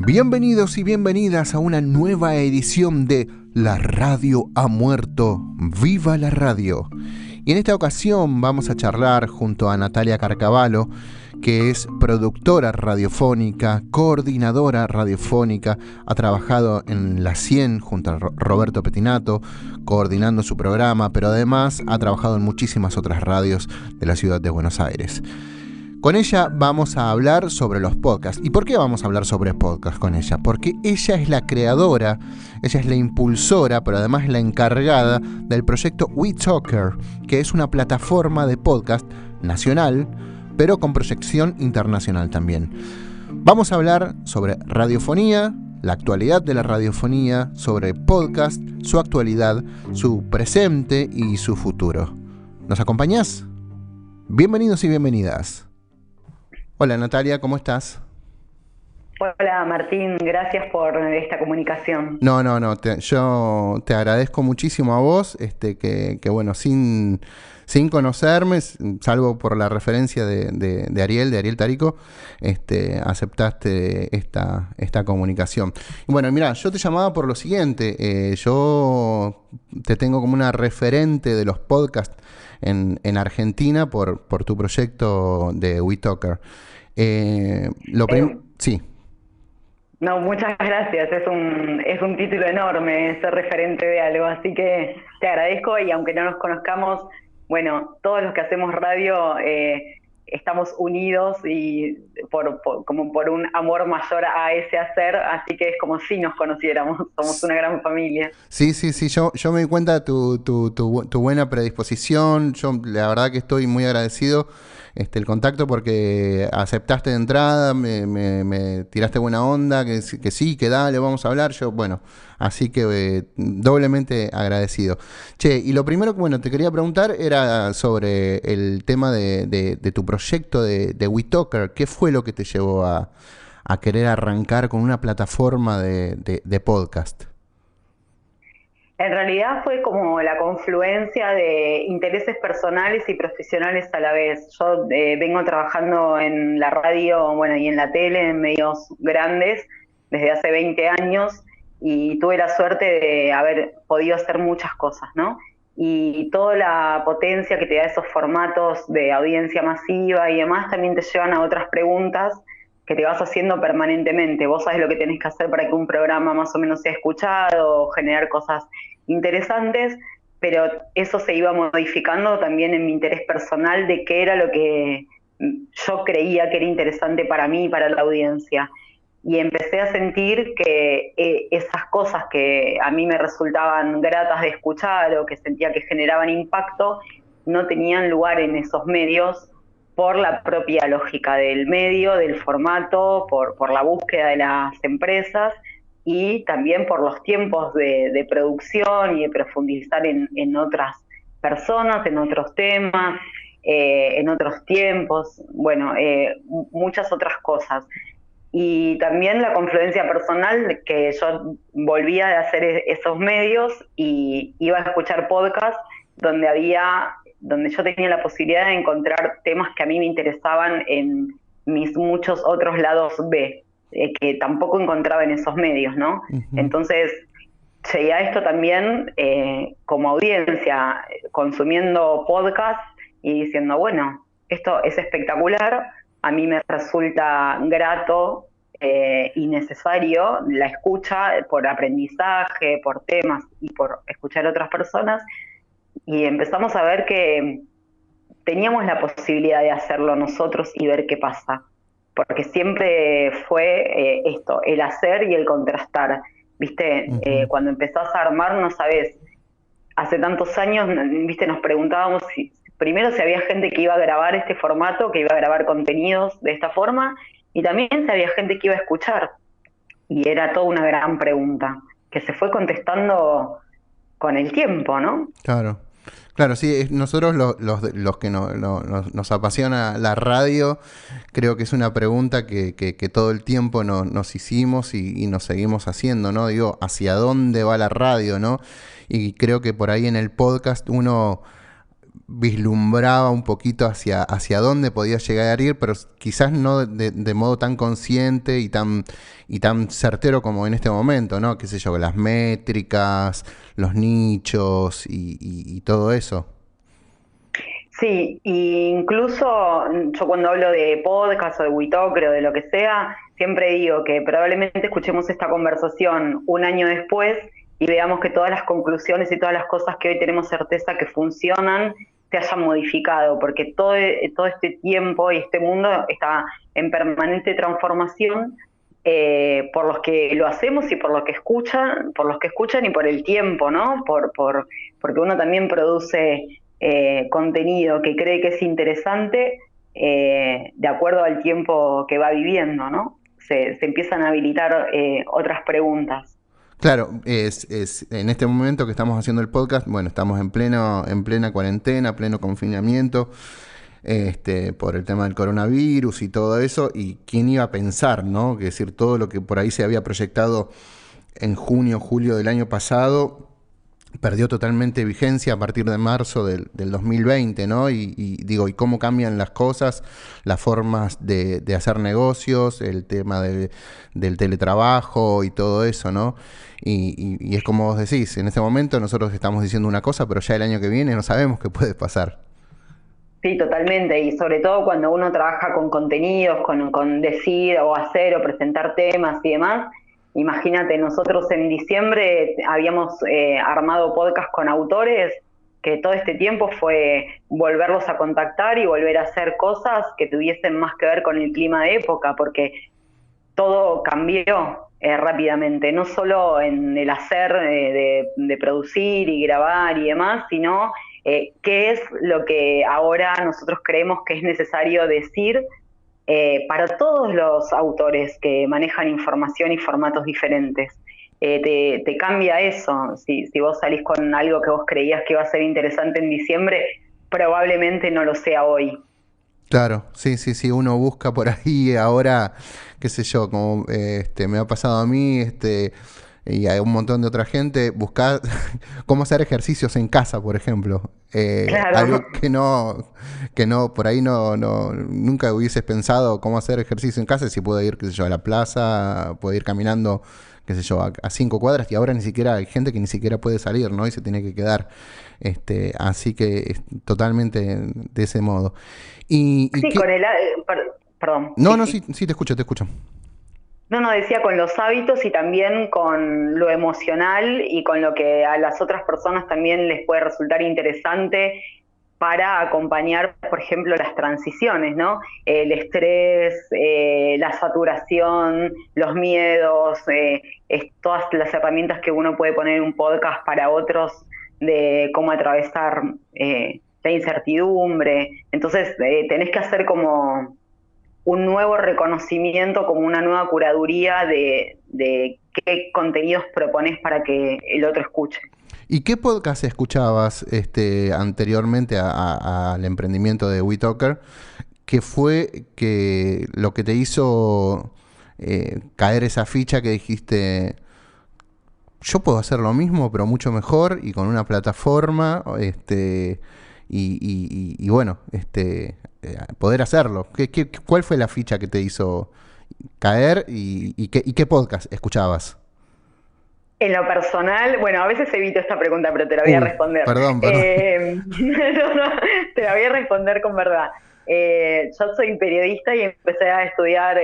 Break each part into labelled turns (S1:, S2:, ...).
S1: Bienvenidos y bienvenidas a una nueva edición de La Radio ha muerto, ¡viva la radio! Y en esta ocasión vamos a charlar junto a Natalia Carcavalo, que es productora radiofónica, coordinadora radiofónica, ha trabajado en La 100 junto a Roberto Petinato, coordinando su programa, pero además ha trabajado en muchísimas otras radios de la ciudad de Buenos Aires. Con ella vamos a hablar sobre los podcasts. ¿Y por qué vamos a hablar sobre podcasts con ella? Porque ella es la creadora, ella es la impulsora, pero además la encargada del proyecto WeTalker, que es una plataforma de podcast nacional, pero con proyección internacional también. Vamos a hablar sobre radiofonía, la actualidad de la radiofonía, sobre podcast, su actualidad, su presente y su futuro. ¿Nos acompañás? Bienvenidos y bienvenidas. Hola Natalia, ¿cómo estás?
S2: Hola Martín, gracias por esta comunicación.
S1: No, yo te agradezco muchísimo a vos, que bueno, sin conocerme, salvo por la referencia de Ariel Tarico, aceptaste esta comunicación. Y bueno, mira, yo te llamaba por lo siguiente, yo te tengo como una referente de los podcasts en Argentina por tu proyecto de WeTalker. Sí.
S2: No, muchas gracias, es un título enorme ser referente de algo, así que te agradezco y aunque no nos conozcamos, bueno, todos los que hacemos radio estamos unidos y como por un amor mayor a ese hacer, así que es como si nos conociéramos, somos una gran familia.
S1: Sí, yo me di cuenta de tu buena predisposición, yo la verdad que estoy muy agradecido el contacto porque aceptaste de entrada, me tiraste buena onda, que sí, que dale, vamos a hablar, yo, bueno, así que doblemente agradecido. Che, y lo primero que, bueno, te quería preguntar era sobre el tema de tu proyecto de WeTalker. ¿Qué fue lo que te llevó a querer arrancar con una plataforma de podcast?
S2: En realidad fue como la confluencia de intereses personales y profesionales a la vez. Yo vengo trabajando en la radio, bueno, y en la tele, en medios grandes, desde hace 20 años, y tuve la suerte de haber podido hacer muchas cosas, ¿no? Y toda la potencia que te da esos formatos de audiencia masiva y demás también te llevan a otras preguntas que te vas haciendo permanentemente. Vos sabés lo que tenés que hacer para que un programa más o menos sea escuchado, generar cosas interesantes, pero eso se iba modificando también en mi interés personal de qué era lo que yo creía que era interesante para mí y para la audiencia. Y empecé a sentir que esas cosas que a mí me resultaban gratas de escuchar o que sentía que generaban impacto, no tenían lugar en esos medios por la propia lógica del medio, del formato, por la búsqueda de las empresas y también por los tiempos de producción y de profundizar en otras personas, en otros temas, en otros tiempos, bueno, muchas otras cosas. Y también la confluencia personal, que yo volvía de hacer esos medios y iba a escuchar podcasts donde yo tenía la posibilidad de encontrar temas que a mí me interesaban en mis muchos otros lados B, que tampoco encontraba en esos medios, ¿no?
S1: Uh-huh.
S2: Entonces, llegué a esto también como audiencia, consumiendo podcasts y diciendo, bueno, esto es espectacular, a mí me resulta grato y necesario la escucha por aprendizaje, por temas y por escuchar a otras personas, y empezamos a ver que teníamos la posibilidad de hacerlo nosotros y ver qué pasa, porque siempre fue esto, el hacer y el contrastar, ¿viste?
S1: Uh-huh.
S2: Cuando empezás a armar no sabés, hace tantos años, ¿viste? Nos preguntábamos primero si había gente que iba a grabar este formato, que iba a grabar contenidos de esta forma, y también si había gente que iba a escuchar, y era toda una gran pregunta, que se fue contestando con el tiempo, ¿no?
S1: Claro, sí, nosotros los que nos apasiona la radio, creo que es una pregunta que todo el tiempo nos hicimos y nos seguimos haciendo, ¿no? Digo, ¿hacia dónde va la radio, no? Y creo que por ahí en el podcast uno vislumbraba un poquito hacia dónde podía llegar a ir, pero quizás no de modo tan consciente y tan certero como en este momento, ¿no? Qué sé yo, las métricas, los nichos y todo eso.
S2: Sí, e incluso yo cuando hablo de podcast o de WeTalker o de lo que sea, siempre digo que probablemente escuchemos esta conversación un año después y veamos que todas las conclusiones y todas las cosas que hoy tenemos certeza que funcionan se hayan modificado, porque todo este tiempo y este mundo está en permanente transformación, por los que lo hacemos y por los que escuchan y por el tiempo, ¿no? Porque uno también produce contenido que cree que es interesante, de acuerdo al tiempo que va viviendo, ¿no? Se empiezan a habilitar otras preguntas.
S1: Claro, es en este momento que estamos haciendo el podcast, bueno, estamos en plena cuarentena, pleno confinamiento, por el tema del coronavirus y todo eso, y quién iba a pensar, ¿no? Que decir, todo lo que por ahí se había proyectado en junio, julio del año pasado, perdió totalmente vigencia a partir de marzo del 2020, ¿no? Digo, y cómo cambian las cosas, las formas de hacer negocios, el tema del teletrabajo y todo eso, ¿no? Y es como vos decís, en este momento nosotros estamos diciendo una cosa, pero ya el año que viene no sabemos qué puede pasar.
S2: Sí, totalmente, y sobre todo cuando uno trabaja con contenidos, con decir o hacer o presentar temas y demás. Imagínate, nosotros en diciembre habíamos armado podcast con autores, que todo este tiempo fue volverlos a contactar y volver a hacer cosas que tuviesen más que ver con el clima de época, porque todo cambió rápidamente, no solo en el hacer de producir y grabar y demás, sino qué es lo que ahora nosotros creemos que es necesario decir para todos los autores que manejan información y formatos diferentes. Te cambia eso. Si vos salís con algo que vos creías que iba a ser interesante en diciembre, probablemente no lo sea hoy.
S1: Claro, sí, sí, sí, uno busca por ahí ahora, qué sé yo, como me ha pasado a mí, y hay un montón de otra gente, buscar cómo hacer ejercicios en casa, por ejemplo. Algo
S2: Claro.
S1: que no, por ahí nunca hubieses pensado cómo hacer ejercicio en casa, si puedo ir, qué sé yo, a la plaza, puedo ir caminando, qué sé yo, a 5 cuadras, y ahora ni siquiera hay gente que ni siquiera puede salir, ¿no? Y se tiene que quedar. Así que totalmente de ese modo. Y
S2: Sí,
S1: qué?
S2: con perdón,
S1: No,
S2: sí,
S1: no,
S2: sí.
S1: sí, sí, te escucho, te escucho.
S2: No, no, decía con los hábitos y también con lo emocional y con lo que a las otras personas también les puede resultar interesante para acompañar, por ejemplo, las transiciones, ¿no? El estrés, la saturación, los miedos, todas las herramientas que uno puede poner en un podcast para otros de cómo atravesar la incertidumbre. Entonces, tenés que hacer como un nuevo reconocimiento, como una nueva curaduría de qué contenidos propones para que el otro escuche.
S1: ¿Y qué podcast escuchabas anteriormente al emprendimiento de WeTalker? ¿Qué fue que lo que te hizo caer esa ficha que dijiste, yo puedo hacer lo mismo, pero mucho mejor y con una plataforma, y bueno, poder hacerlo? ¿Cuál fue la ficha que te hizo caer y qué podcast escuchabas?
S2: En lo personal, bueno, a veces evito esta pregunta, pero te la voy a
S1: Uy,
S2: responder.
S1: perdón, perdón.
S2: No, no, te la voy a responder con verdad. Yo soy periodista y empecé a estudiar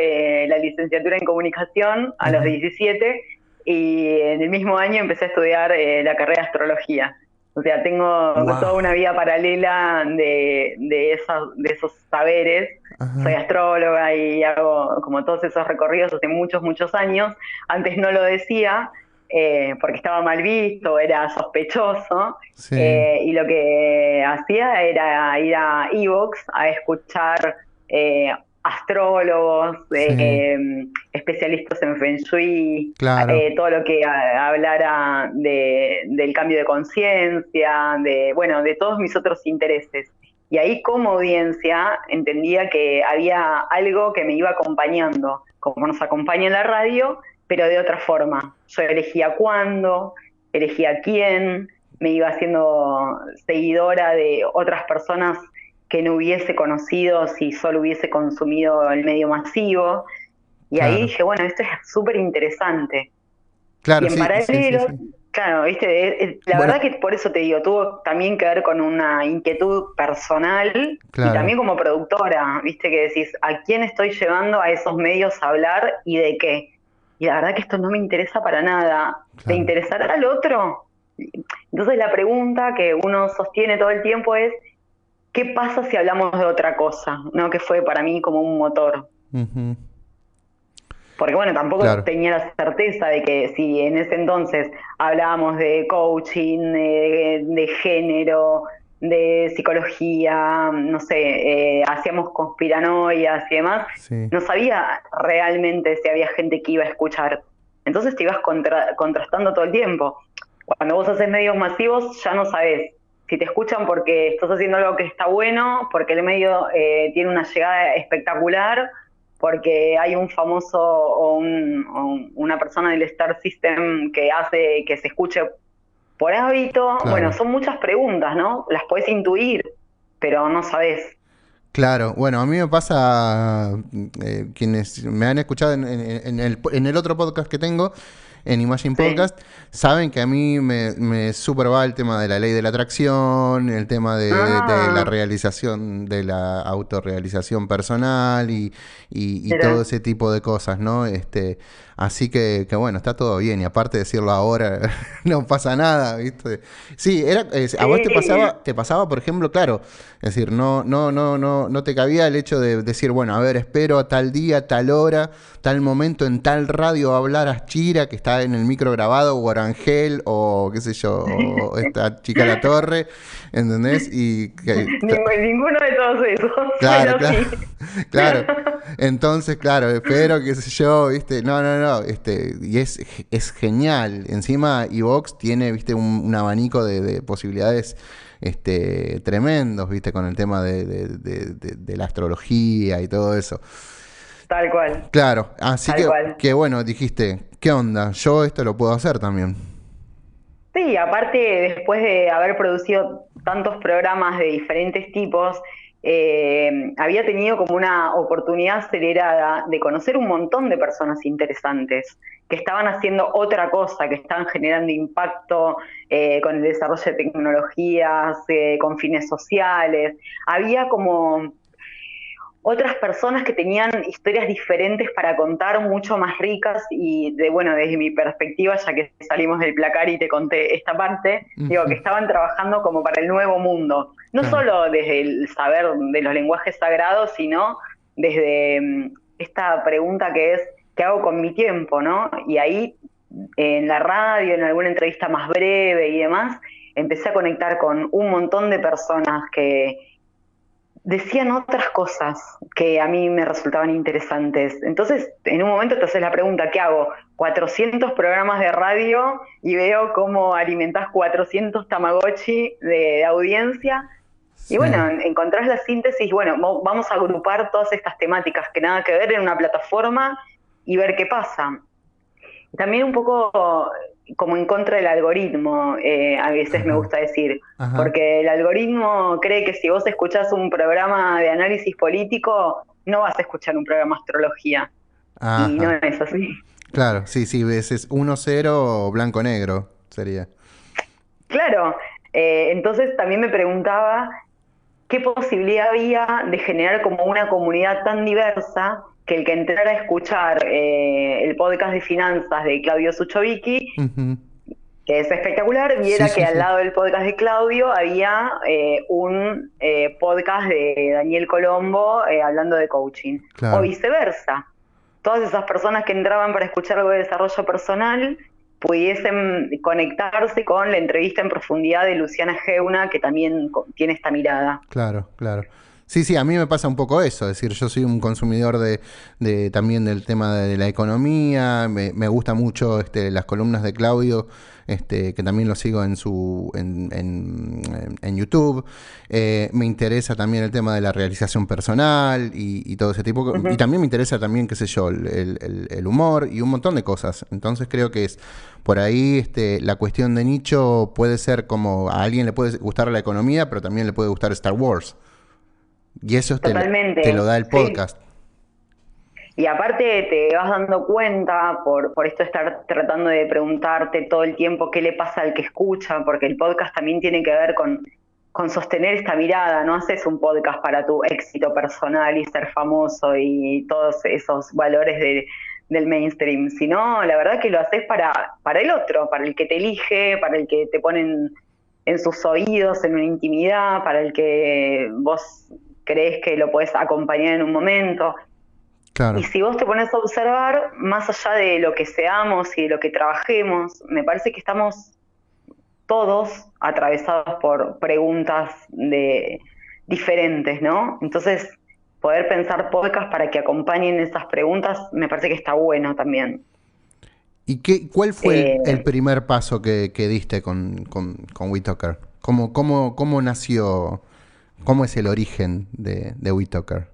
S2: la licenciatura en comunicación a los
S1: Ujú.
S2: 17 y en el mismo año empecé a estudiar la carrera de astrología. O sea, tengo toda
S1: Wow.
S2: una vida paralela de esos saberes. Soy
S1: Ajá.
S2: astróloga y hago como todos esos recorridos hace muchos, muchos años. Antes no lo decía, porque estaba mal visto, era sospechoso,
S1: Sí,
S2: y lo que hacía era ir a Evox a escuchar astrólogos,
S1: sí,
S2: especialistas en Feng Shui,
S1: claro.
S2: todo lo que hablara del cambio de conciencia, bueno, de todos mis otros intereses. Y ahí como audiencia entendía que había algo que me iba acompañando, como nos acompaña en la radio, pero de otra forma. Yo elegía cuándo, elegía quién, me iba haciendo seguidora de otras personas que no hubiese conocido si solo hubiese consumido el medio masivo. Y ahí
S1: Claro.
S2: dije, bueno, esto es súper interesante. Y
S1: Claro,
S2: en
S1: sí, sí, sí,
S2: paralelo,
S1: sí.
S2: claro, viste, la
S1: Bueno,
S2: verdad que por eso te digo, tuvo también que ver con una inquietud personal y
S1: claro,
S2: también como productora, viste, que decís, ¿a quién estoy llevando a esos medios a hablar y de qué? Y la verdad que esto no me interesa para nada. ¿Le
S1: claro.
S2: interesará al otro? Entonces la pregunta que uno sostiene todo el tiempo es, ¿qué pasa si hablamos de otra cosa? ¿No? Que fue para mí como un motor.
S1: Ujú,
S2: Porque bueno, tampoco
S1: claro.
S2: tenía la certeza de que si en ese entonces hablábamos de coaching, de género, de psicología, no sé, hacíamos conspiranoias y demás,
S1: Sí.
S2: no sabía realmente si había gente que iba a escuchar. Entonces te ibas contrastando todo el tiempo. Cuando vos haces medios masivos ya no sabés si te escuchan porque estás haciendo algo que está bueno, porque el medio tiene una llegada espectacular, porque hay un famoso o una persona del Star System que hace que se escuche por hábito. Bueno,
S1: Claro.
S2: son muchas preguntas, ¿no? Las podés intuir, pero no sabés.
S1: Claro, bueno, a mí me pasa, quienes me han escuchado en el otro podcast que tengo, en Imagine
S2: Sí.
S1: Podcast, saben que a mí me súper va el tema de la ley de la atracción, el tema de la
S2: Ah,
S1: realización, de la autorrealización personal y todo
S2: mira.
S1: ese tipo de cosas, ¿no? Así que bueno, está todo bien y aparte de decirlo ahora, no pasa nada, ¿viste? Sí, a vos
S2: Sí,
S1: te pasaba, por ejemplo, claro, es decir, no te cabía el hecho de decir, bueno, a ver, espero a tal día, tal hora, tal momento, en tal radio hablar a Chira, que está en el micro grabado, o Orangel, o qué sé yo, o esta chica La Torre, ¿entendés?
S2: ninguno de todos esos,
S1: Claro,
S2: pero
S1: claro,
S2: sí.
S1: claro. Entonces, claro, espero, qué sé yo, viste, no, y es genial. Encima, Evox tiene, viste, un abanico de posibilidades, tremendos, viste, con el tema de la astrología y todo eso.
S2: Tal cual,
S1: Claro, así
S2: tal cual.
S1: que bueno, dijiste, ¿qué onda? Yo esto lo puedo hacer también.
S2: Sí, aparte, después de haber producido tantos programas de diferentes tipos, había tenido como una oportunidad acelerada de conocer un montón de personas interesantes que estaban haciendo otra cosa, que estaban generando impacto con el desarrollo de tecnologías, con fines sociales. Había como otras personas que tenían historias diferentes para contar, mucho más ricas y de bueno, desde mi perspectiva, ya que salimos del placar y te conté esta parte, digo que
S1: Ujú,
S2: estaban trabajando como para el nuevo mundo, no
S1: claro,
S2: solo desde el saber de los lenguajes sagrados, sino desde esta pregunta que es, ¿qué hago con mi tiempo? ¿No? Y ahí en la radio, en alguna entrevista más breve y demás, empecé a conectar con un montón de personas que decían otras cosas que a mí me resultaban interesantes. Entonces, en un momento te haces la pregunta, ¿qué hago? 400 programas de radio y veo cómo alimentás 400 Tamagotchi de audiencia. Y
S1: sí,
S2: bueno, encontrás la síntesis, bueno, vamos a agrupar todas estas temáticas que nada que ver en una plataforma y ver qué pasa. También un poco como en contra del algoritmo, a veces me
S1: ajá,
S2: gusta decir,
S1: ajá,
S2: porque el algoritmo cree que si vos escuchás un programa de análisis político, no vas a escuchar un programa de astrología. Y no
S1: ajá.
S2: es así.
S1: Claro, sí, sí, ves, es 1-0 blanco-negro, sería.
S2: Claro, entonces también me preguntaba qué posibilidad había de generar como una comunidad tan diversa que el que entrara a escuchar el podcast de finanzas de Claudio Suchovicki,
S1: Ujú.
S2: que es espectacular,
S1: Sí,
S2: viera que
S1: sí,
S2: al
S1: sí.
S2: lado del podcast de Claudio había un podcast de Daniel Colombo hablando de coaching, o
S1: Claro,
S2: viceversa. Todas esas personas que entraban para escuchar algo de desarrollo personal pudiesen conectarse con la entrevista en profundidad de Luciana Geuna, que también tiene esta mirada.
S1: claro, claro. Sí, sí, a mí me pasa un poco eso, es decir, yo soy un consumidor también del tema de la economía, me gusta mucho las columnas de Claudio, que también lo sigo en YouTube. Me interesa también el tema de la realización personal y todo ese tipo, y
S2: Ujú.
S1: también me interesa también, qué sé yo, el humor y un montón de cosas. Entonces creo que es por ahí la cuestión de nicho puede ser como a alguien le puede gustar la economía, pero también le puede gustar Star Wars. Y eso te lo
S2: Totalmente,
S1: da el
S2: sí.
S1: podcast.
S2: Y aparte te vas dando cuenta por esto de estar tratando de preguntarte todo el tiempo qué le pasa al que escucha, porque el podcast también tiene que ver con sostener esta mirada. No haces un podcast para tu éxito personal y ser famoso y todos esos valores del mainstream, sino la verdad que lo haces para el otro, para el que te elige, para el que te ponen en sus oídos, en una intimidad, para el que vos crees que lo podés acompañar en un momento. Y
S1: Claro.
S2: si vos te pones a observar, más allá de lo que seamos y de lo que trabajemos, me parece que estamos todos atravesados por preguntas diferentes, ¿no? Entonces, poder pensar podcast para que acompañen esas preguntas, me parece que está bueno también.
S1: ¿Y cuál fue el
S2: Eh,
S1: primer paso que diste con WeTalker? ¿Cómo nació? ¿Cómo es el origen de WeTalker?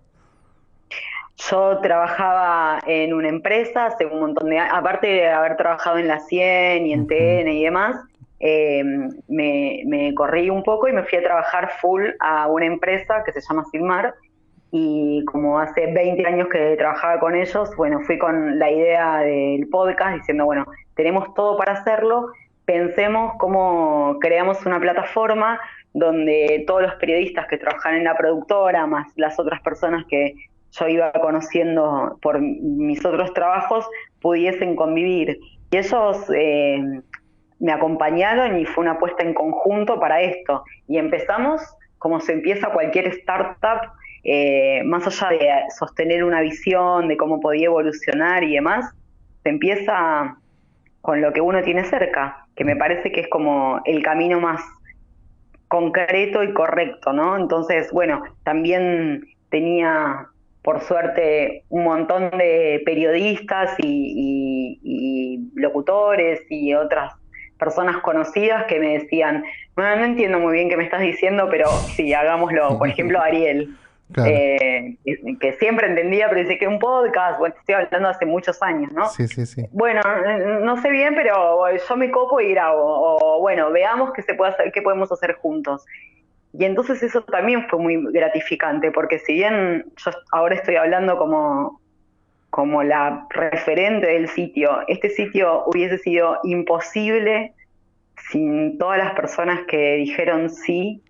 S2: Yo trabajaba en una empresa hace un montón de años, aparte de haber trabajado en la 100 y en
S1: Ujú.
S2: TN y demás, eh, me corrí un poco y me fui a trabajar full a una empresa que se llama Silmar, y como hace 20 años que trabajaba con ellos, bueno, fui con la idea del podcast diciendo, bueno, tenemos todo para hacerlo, pensemos cómo creamos una plataforma donde todos los periodistas que trabajan en la productora, más las otras personas que yo iba conociendo por mis otros trabajos, pudiesen convivir. Y ellos me acompañaron y fue una apuesta en conjunto para esto. Y empezamos como se empieza cualquier startup, más allá de sostener una visión de cómo podía evolucionar y demás, se empieza con lo que uno tiene cerca, que me parece que es como el camino más concreto y correcto, ¿no? Entonces, bueno, también tenía, por suerte, un montón de periodistas y locutores y otras personas conocidas que me decían, bueno, no entiendo muy bien qué me estás diciendo, pero sí, hagámoslo. Por ejemplo, Ariel,
S1: Claro.
S2: que siempre entendía, pero dice que un podcast, bueno, estoy hablando hace muchos años, ¿no?
S1: Sí, sí, sí.
S2: Bueno, no sé bien, pero yo me copo y grabo. O bueno, veamos qué se puede hacer, qué podemos hacer juntos. Y entonces eso también fue muy gratificante, porque si bien yo ahora estoy hablando como la referente del sitio, este sitio hubiese sido imposible sin todas las personas que dijeron sí,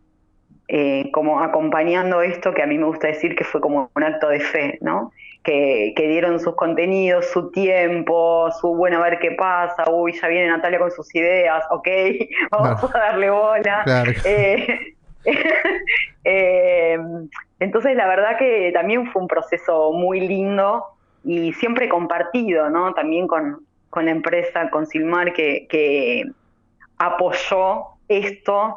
S2: como acompañando esto que a mí me gusta decir que fue como un acto de fe, ¿no? Que dieron sus contenidos, su tiempo, su bueno, a ver qué pasa, uy, ya viene Natalia con sus ideas, ok, vamos
S1: Claro.
S2: a darle bola.
S1: Claro.
S2: Eh, entonces, la verdad que también fue un proceso muy lindo y siempre compartido, ¿no? También con la empresa, con Silmar, que apoyó esto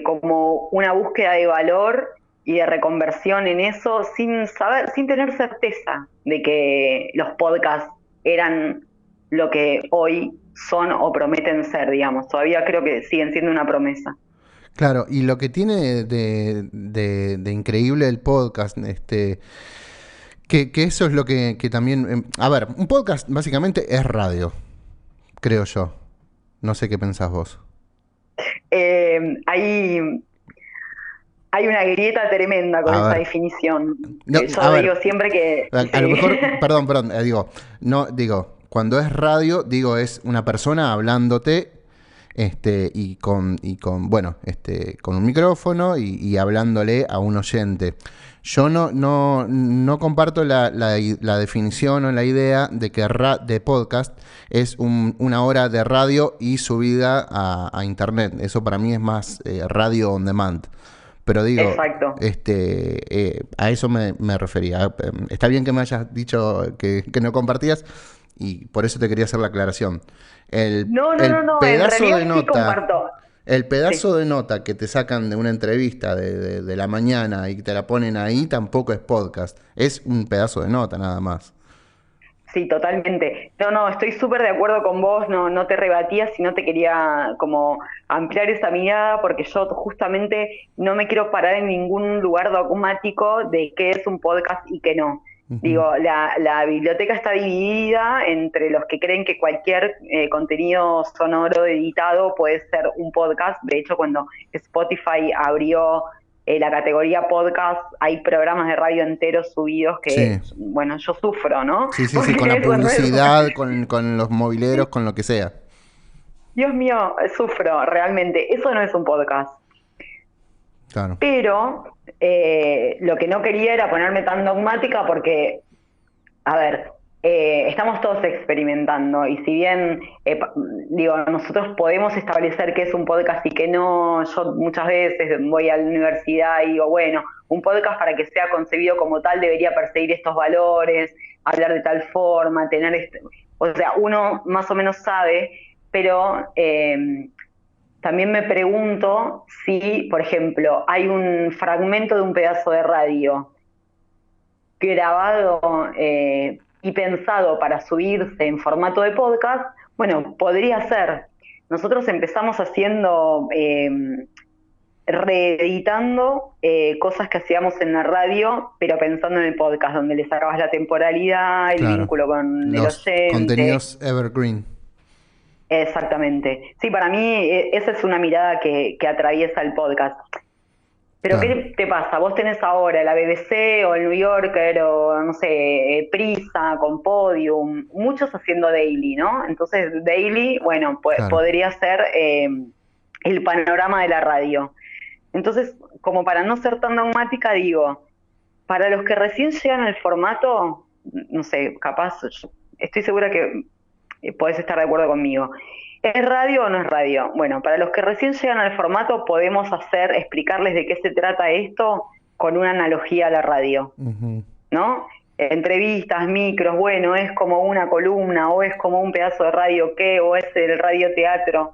S2: como una búsqueda de valor y de reconversión en eso sin saber, sin tener certeza de que los podcasts eran lo que hoy son o prometen ser, digamos. Todavía creo que siguen siendo una promesa.
S1: Claro, y lo que tiene de increíble el podcast, que eso es lo que también... a ver, un podcast básicamente es radio, creo yo. No sé qué pensás vos.
S2: Eh, hay, hay una grieta tremenda con
S1: A
S2: esa
S1: ver,
S2: definición.
S1: no, a
S2: Yo
S1: ver,
S2: digo siempre que
S1: a lo
S2: sí.
S1: mejor, perdón, digo, no, digo, cuando es radio, digo, es una persona hablándote, bueno, con un micrófono y hablándole a un oyente. Yo no comparto la definición o la idea de que de podcast es una hora de radio y subida a internet. Eso para mí es más radio on demand. Pero digo,
S2: Exacto.
S1: a eso me refería. Está bien que me hayas dicho que no compartías y por eso te quería hacer la aclaración.
S2: No, no,
S1: El
S2: no, no, en
S1: pedazo
S2: realidad
S1: de
S2: sí
S1: nota,
S2: comparto.
S1: El
S2: Sí.
S1: pedazo de nota que te sacan de una entrevista de la mañana y te la ponen ahí tampoco es podcast. Es un pedazo de nota nada más.
S2: Sí, totalmente. No, no, estoy súper de acuerdo con vos, no, no te rebatía, sino te quería como ampliar esa mirada, porque yo justamente no me quiero parar en ningún lugar dogmático de qué es un podcast y qué no.
S1: Ujú.
S2: Digo, la biblioteca está dividida entre los que creen que cualquier contenido sonoro editado puede ser un podcast. De hecho, cuando Spotify abrió la categoría podcast, hay programas de radio enteros subidos que,
S1: Sí,
S2: bueno, yo sufro, ¿no?
S1: sí, sí, sí, con
S2: Porque
S1: la
S2: eso no es...
S1: publicidad, con los mobileros, con lo que sea.
S2: Dios mío, sufro, realmente. Eso no es un podcast.
S1: Claro,
S2: Pero lo que no quería era ponerme tan dogmática porque, a ver, estamos todos experimentando y si bien, digo, nosotros podemos establecer qué es un podcast y qué no, yo muchas veces voy a la universidad y digo, bueno, un podcast para que sea concebido como tal debería perseguir estos valores, hablar de tal forma, tener, o sea, uno más o menos sabe, pero también me pregunto si, por ejemplo, hay un fragmento de un pedazo de radio grabado y pensado para subirse en formato de podcast, bueno, podría ser. Nosotros empezamos haciendo, reeditando cosas que hacíamos en la radio, pero pensando en el podcast, donde le sacabas la temporalidad, el
S1: claro.
S2: vínculo con el
S1: Los
S2: oyente.
S1: contenidos evergreen.
S2: Exactamente. Sí, para mí esa es una mirada que atraviesa el podcast. Pero
S1: Claro.
S2: ¿qué te pasa? Vos tenés ahora la BBC o el New Yorker o, no sé, Prisa con Podium, muchos haciendo daily, ¿no? Entonces, daily, bueno,
S1: Claro.
S2: podría ser el panorama de la radio. Entonces, como para no ser tan dogmática, digo, para los que recién llegan al formato, no sé, capaz, estoy segura que podés estar de acuerdo conmigo. ¿Es radio o no es radio? Bueno, para los que recién llegan al formato podemos explicarles de qué se trata esto con una analogía a la radio,
S1: Ujú.
S2: ¿no? Entrevistas, micros, bueno, es como una columna o es como un pedazo de radio que o es el radioteatro,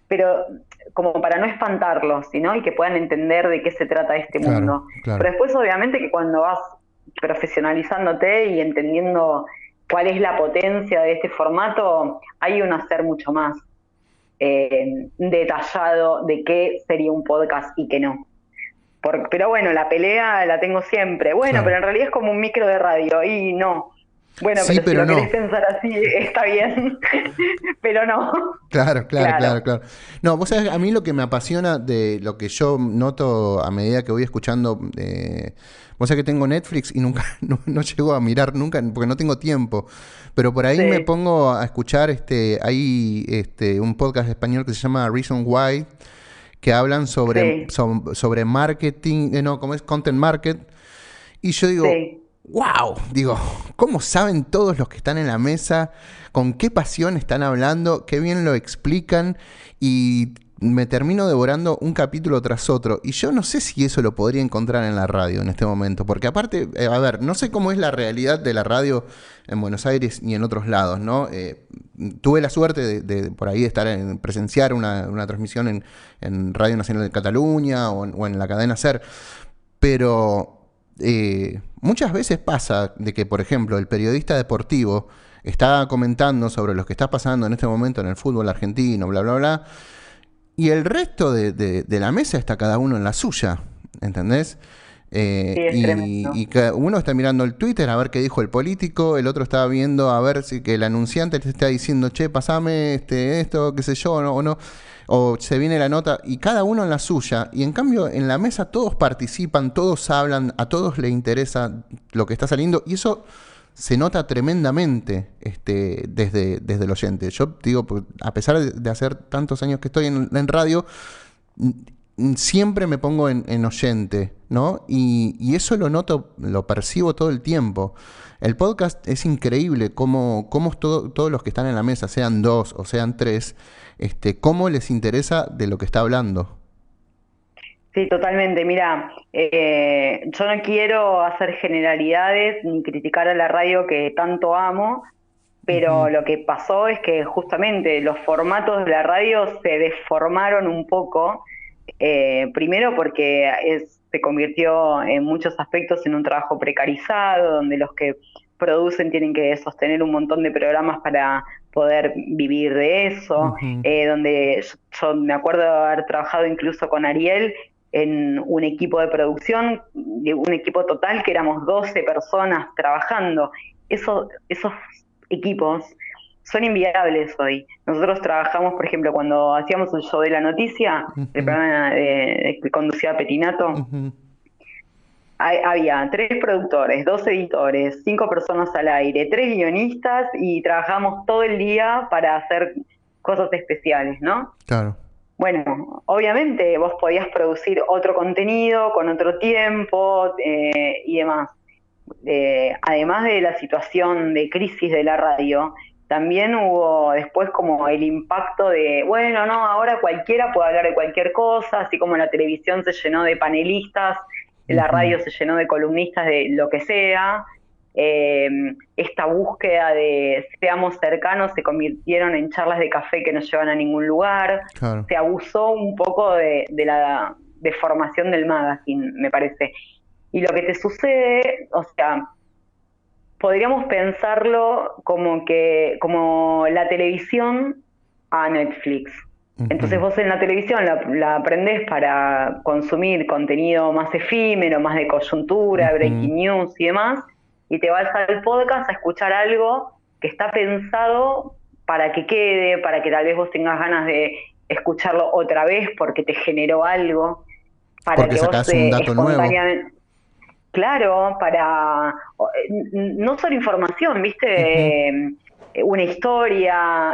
S2: pero como para no espantarlos, ¿no? Y que puedan entender de qué se trata este
S1: Claro,
S2: mundo.
S1: claro.
S2: Pero después, obviamente, que cuando vas profesionalizándote y entendiendo cuál es la potencia de este formato, hay un hacer mucho más detallado de qué sería un podcast y qué no. Pero bueno, la pelea la tengo siempre. Bueno,
S1: Claro.
S2: pero en realidad es como un micro de radio y no. Bueno,
S1: Sí,
S2: pero si
S1: pero
S2: lo querés
S1: no.
S2: pensar así, está bien, pero no.
S1: Claro, claro,
S2: Claro,
S1: claro, claro. No, vos sabés, a mí lo que me apasiona de lo que yo noto a medida que voy escuchando, vos sabés que tengo Netflix y nunca, no llego a mirar nunca, porque no tengo tiempo, pero por ahí me
S2: sí,
S1: pongo a escuchar, hay un podcast español que se llama Reason Why, que hablan
S2: sí,
S1: sobre marketing, no, como es content market, y yo digo,
S2: sí.
S1: wow, digo, ¿cómo saben todos los que están en la mesa? ¿Con qué pasión están hablando? ¿Qué bien lo explican? Y me termino devorando un capítulo tras otro. Y yo no sé si eso lo podría encontrar en la radio en este momento. Porque aparte, a ver, no sé cómo es la realidad de la radio en Buenos Aires y en otros lados, ¿no? Tuve la suerte de por ahí estar en presenciar una transmisión en Radio Nacional de Cataluña o en la cadena SER. Pero muchas veces pasa de que, por ejemplo, el periodista deportivo está comentando sobre lo que está pasando en este momento en el fútbol argentino, bla, bla, bla, y el resto de la mesa está cada uno en la suya, ¿entendés?
S2: Sí, es tremendo.
S1: Uno está mirando el Twitter a ver qué dijo el político, el otro está viendo a ver si que el anunciante le está diciendo, che, pasame esto, qué sé yo, o no, o se viene la nota, y cada uno en la suya, y en cambio en la mesa todos participan, todos hablan, a todos les interesa lo que está saliendo, y eso se nota tremendamente desde el oyente. Yo digo, a pesar de hacer tantos años que estoy en radio, siempre me pongo en oyente, ¿no? Y eso lo noto, lo percibo todo el tiempo. El podcast es increíble cómo todos los que están en la mesa, sean dos o sean tres, cómo les interesa de lo que está hablando.
S2: Sí, totalmente. Mira, yo no quiero hacer generalidades ni criticar a la radio que tanto amo, pero lo que pasó es que justamente los formatos de la radio se deformaron un poco, primero porque se convirtió en muchos aspectos en un trabajo precarizado, donde los que producen tienen que sostener un montón de programas para poder vivir de eso,
S1: Ujú.
S2: donde yo me acuerdo de haber trabajado incluso con Ariel en un equipo de producción, un equipo total que éramos 12 personas trabajando. Esos equipos son inviables hoy. Nosotros trabajamos, por ejemplo, cuando hacíamos el show de la noticia, el
S1: Ujú.
S2: programa que conducía Petinato,
S1: Ujú.
S2: había 3 productores, 2 editores, 5 personas al aire, 3 guionistas y trabajamos todo el día para hacer cosas especiales, ¿no?
S1: Claro.
S2: Bueno, obviamente vos podías producir otro contenido con otro tiempo y demás. Además de la situación de crisis de la radio, también hubo después como el impacto de, bueno, no, ahora cualquiera puede hablar de cualquier cosa, así como la televisión se llenó de panelistas, la
S1: Ujú.
S2: radio se llenó de columnistas de lo que sea. eh, Esta búsqueda de seamos cercanos se convirtieron en charlas de café que no llevan a ningún lugar.
S1: Claro.
S2: Se abusó un poco de la deformación del magazine, me parece. Y lo que te sucede, o sea, podríamos pensarlo como la televisión a Netflix. Entonces
S1: Ujú.
S2: vos en la televisión la aprendés para consumir contenido más efímero, más de coyuntura,
S1: Ujú.
S2: breaking news y demás, y te vas al podcast a escuchar algo que está pensado para que quede, para que tal vez vos tengas ganas de escucharlo otra vez porque te generó algo, para
S1: Porque
S2: que vos
S1: sacás un dato nuevo.
S2: espontáneamente. Claro, no solo información,
S1: Ujú.
S2: ¿viste? Una historia,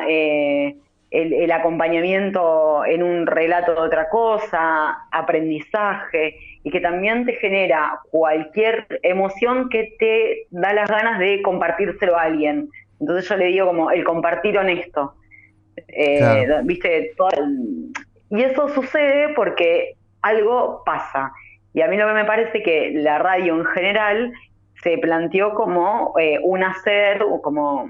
S2: el acompañamiento en un relato de otra cosa, aprendizaje, y que también te genera cualquier emoción que te da las ganas de compartírselo a alguien. Entonces yo le digo como el compartir honesto,
S1: Claro.
S2: ¿viste? Y eso sucede porque algo pasa. Y a mí lo que me parece que la radio en general se planteó como un hacer, o como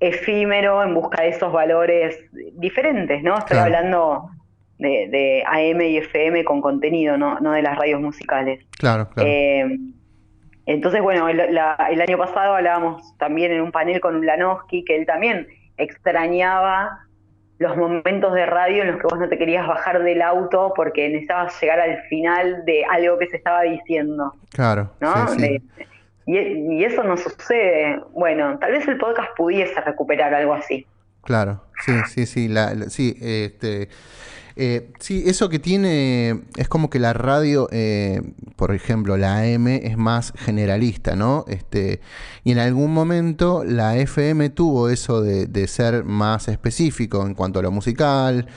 S2: efímero en busca de esos valores diferentes, ¿no? Estoy
S1: Claro.
S2: hablando de AM y FM con contenido, no de las radios musicales.
S1: Claro. Claro.
S2: Eh, entonces, bueno, el año pasado hablábamos también en un panel con Ulanowski, que él también extrañaba los momentos de radio en los que vos no te querías bajar del auto porque necesitabas llegar al final de algo que se estaba diciendo,
S1: Claro. Sí,
S2: ¿no?
S1: sí.
S2: Y eso no sucede. Bueno, tal vez el podcast pudiese recuperar algo así.
S1: Claro. Sí, sí, sí. Sí, sí, eso que tiene es como que la radio, por ejemplo, la AM es más generalista, ¿no? Y en algún momento la FM tuvo eso de ser más específico en cuanto a lo musical,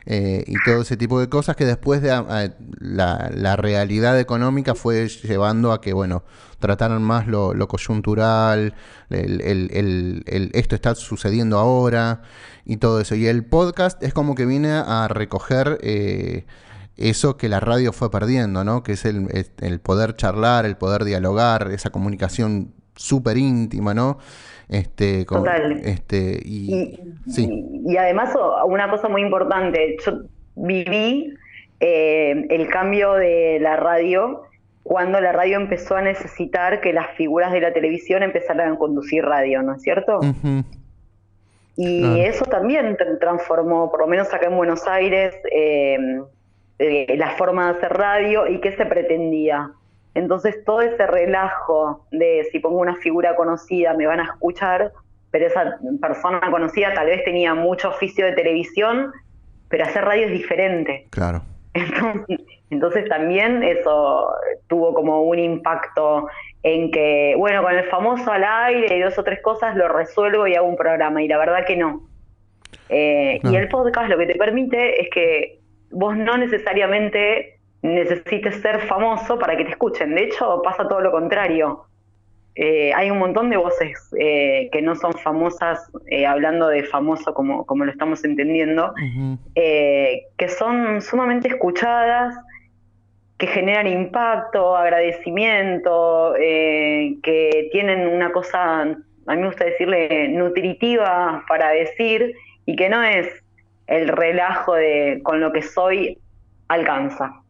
S1: y todo ese tipo de cosas que después la realidad económica fue llevando a que, bueno, trataran más lo coyuntural, esto está sucediendo ahora y todo eso. Y el podcast es como que viene a recoger eso que la radio fue perdiendo, ¿no? Que es el poder charlar, el poder dialogar, esa comunicación súper íntima, ¿no?
S2: Total. Y,
S1: Sí.
S2: y además una cosa muy importante, yo viví el cambio de la radio cuando la radio empezó a necesitar que las figuras de la televisión empezaran a conducir radio, ¿no es cierto?
S1: Ujú.
S2: Y
S1: Claro.
S2: eso también transformó, por lo menos acá en Buenos Aires, la forma de hacer radio y qué se pretendía. Entonces todo ese relajo de si pongo una figura conocida me van a escuchar, pero esa persona conocida tal vez tenía mucho oficio de televisión, pero hacer radio es diferente.
S1: Claro.
S2: Entonces, entonces también eso tuvo como un impacto en que, bueno, con el famoso al aire y 2 o 3 cosas lo resuelvo y hago un programa, y la verdad que no. Y
S1: Claro.
S2: el podcast lo que te permite es que vos no necesariamente necesites ser famoso para que te escuchen. De hecho, pasa todo lo contrario. Hay un montón de voces que no son famosas, hablando de famoso como lo estamos entendiendo,
S1: Ujú.
S2: que son sumamente escuchadas, que generan impacto, agradecimiento, que tienen una cosa a mí me gusta decirle nutritiva para decir, y que no es el relajo de con lo que soy alcanza.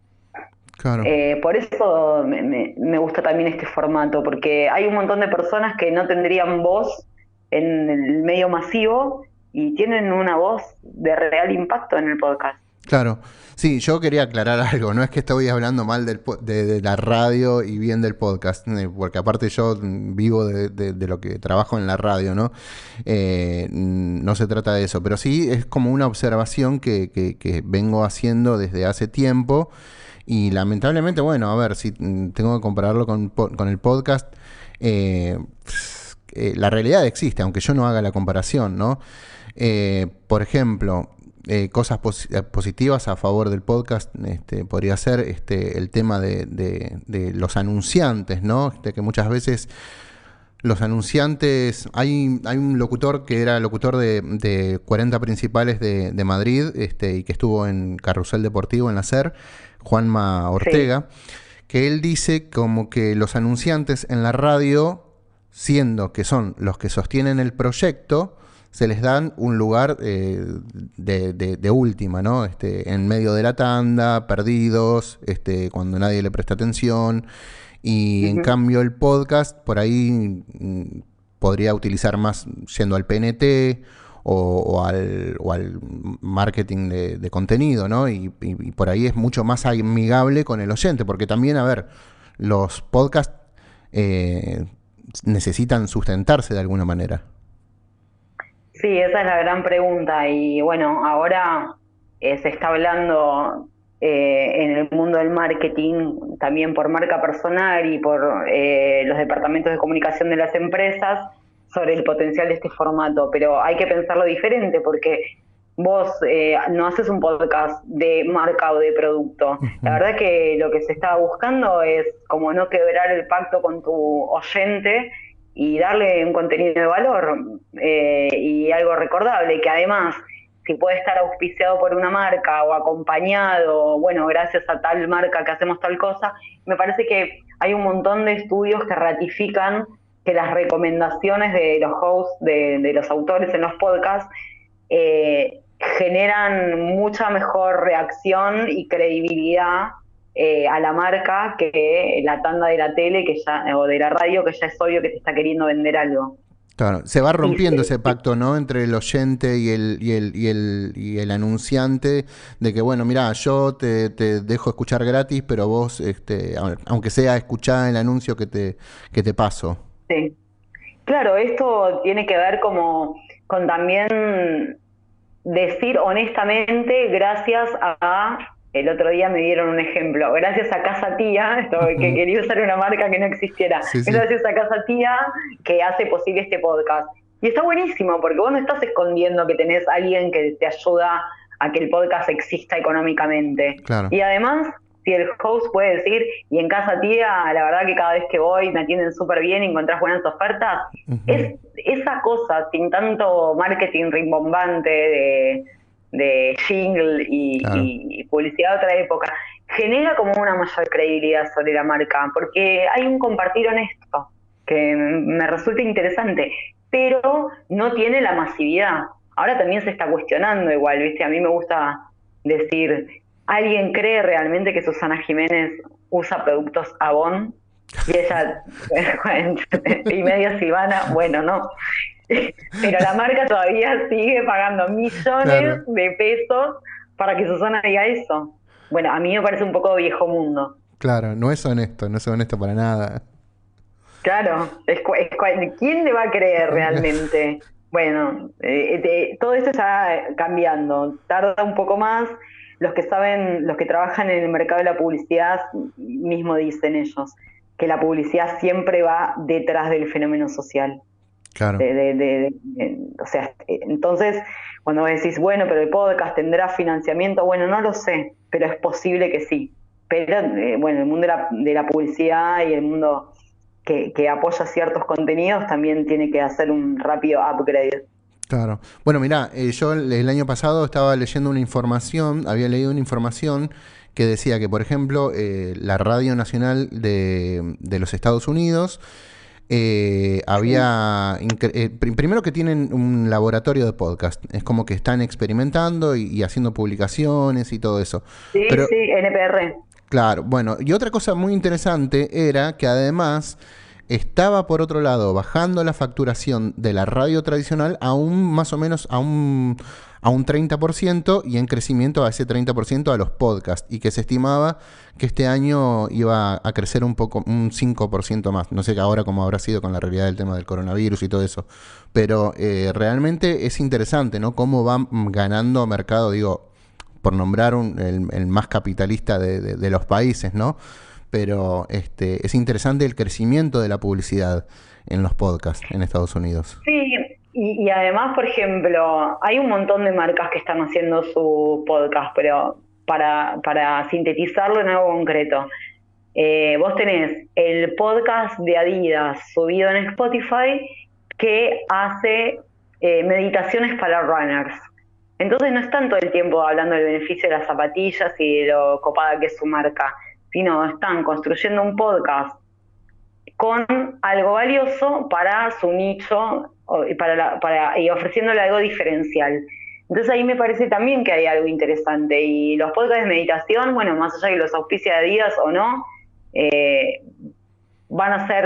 S1: Claro.
S2: Por eso me gusta también este formato, porque hay un montón de personas que no tendrían voz en el medio masivo y tienen una voz de real impacto en el podcast.
S1: Claro, sí, yo quería aclarar algo, no es que estoy hablando mal de la radio y bien del podcast, porque aparte yo vivo de lo que trabajo en la radio, ¿no? No se trata de eso, pero sí es como una observación que vengo haciendo desde hace tiempo y lamentablemente, bueno, a ver, si tengo que compararlo con el podcast, la realidad existe, aunque yo no haga la comparación, ¿no? Por ejemplo, cosas positivas a favor del podcast, podría ser el tema de los anunciantes, ¿no? Que muchas veces los anunciantes, hay un locutor que era locutor de 40 principales de Madrid, y que estuvo en Carrusel Deportivo en la SER, Juanma Ortega, sí, que él dice como que los anunciantes en la radio, siendo que son los que sostienen el proyecto, se les dan un lugar de última, ¿no? En medio de la tanda, perdidos, cuando nadie le presta atención. Y en cambio el podcast, por ahí podría utilizar más yendo al PNT o al marketing de contenido, ¿no? Y por ahí es mucho más amigable con el oyente, porque también, a ver, los podcasts necesitan sustentarse de alguna manera.
S2: Sí, esa es la gran pregunta y bueno, ahora se está hablando en el mundo del marketing, también por marca personal y por los departamentos de comunicación de las empresas, sobre el potencial de este formato, pero hay que pensarlo diferente porque vos no haces un podcast de marca o de producto. La verdad que lo que se está buscando es como no quebrar el pacto con tu oyente y darle un contenido de valor y algo recordable, que además, si puede estar auspiciado por una marca o acompañado, bueno, gracias a tal marca que hacemos tal cosa, me parece que hay un montón de estudios que ratifican que las recomendaciones de los hosts, de los autores en los podcasts, generan mucha mejor reacción y credibilidad a la marca que la tanda de la tele que ya, o de la radio, que ya es obvio que te está queriendo vender algo.
S1: Claro, se va rompiendo ese pacto, ¿no? Entre el oyente y el anunciante, de que, bueno, mira, yo te dejo escuchar gratis, pero vos, aunque sea escuchar el anuncio que te paso.
S2: Sí. Claro, esto tiene que ver como con también decir honestamente gracias a... El otro día me dieron un ejemplo. Gracias a Casa Tía, esto, que quería usar una marca que no existiera. Sí, sí. Gracias a Casa Tía que hace posible este podcast. Y está buenísimo porque vos no estás escondiendo que tenés a alguien que te ayuda a que el podcast exista económicamente.
S1: Claro.
S2: Y además, si el host puede decir, y en Casa Tía, la verdad que cada vez que voy me atienden súper bien y encontrás buenas ofertas, es esa cosa, sin tanto marketing rimbombante de jingle y publicidad de otra época, genera como una mayor credibilidad sobre la marca, porque hay un compartir honesto que me resulta interesante, pero no tiene la masividad. Ahora también se está cuestionando igual, ¿viste? A mí me gusta decir, ¿alguien cree realmente que Susana Jiménez usa productos Avon? Y ella, y medio Silvana, bueno, no. Pero la marca todavía sigue pagando millones de pesos para que Susana diga eso. Bueno, a mí me parece un poco viejo mundo.
S1: Claro, no es honesto para nada.
S2: Claro, ¿quién le va a creer realmente? Bueno, todo esto está cambiando, tarda un poco más. Los que saben, los que trabajan en el mercado de la publicidad, mismo dicen ellos, que la publicidad siempre va detrás del fenómeno social.
S1: Claro.
S2: O sea, entonces, cuando decís, bueno, pero el podcast tendrá financiamiento, bueno, no lo sé, pero es posible que sí. Pero, bueno, el mundo de la publicidad y el mundo que apoya ciertos contenidos también tiene que hacer un rápido upgrade.
S1: Claro. Bueno, mirá, yo el año pasado estaba leyendo había leído una información que decía que, por ejemplo, la Radio Nacional de los Estados Unidos Primero que tienen un laboratorio de podcast, es como que están experimentando y haciendo publicaciones y todo eso.
S2: Sí,
S1: Pero,
S2: sí, NPR.
S1: claro, bueno, y otra cosa muy interesante era que además estaba por otro lado bajando la facturación de la radio tradicional a un más o menos a un 30% y en crecimiento a ese 30% a los podcasts y que se estimaba que este año iba a crecer un poco, un 5% más. No sé ahora cómo habrá sido con la realidad del tema del coronavirus y todo eso, pero realmente es interesante, ¿no? Cómo van ganando mercado, digo, por nombrar el más capitalista de los países, ¿no? Pero es interesante el crecimiento de la publicidad en los podcasts en Estados Unidos.
S2: Sí, y además, por ejemplo, hay un montón de marcas que están haciendo su podcast, pero para sintetizarlo en algo concreto, vos tenés el podcast de Adidas subido en Spotify que hace meditaciones para runners. Entonces no están todo el tiempo hablando del beneficio de las zapatillas y de lo copada que es su marca, sino están construyendo un podcast con algo valioso para su nicho y ofreciéndole algo diferencial. Entonces ahí me parece también que hay algo interesante. Y los podcasts de meditación, bueno, más allá de que los auspicia de días o no, eh, van a ser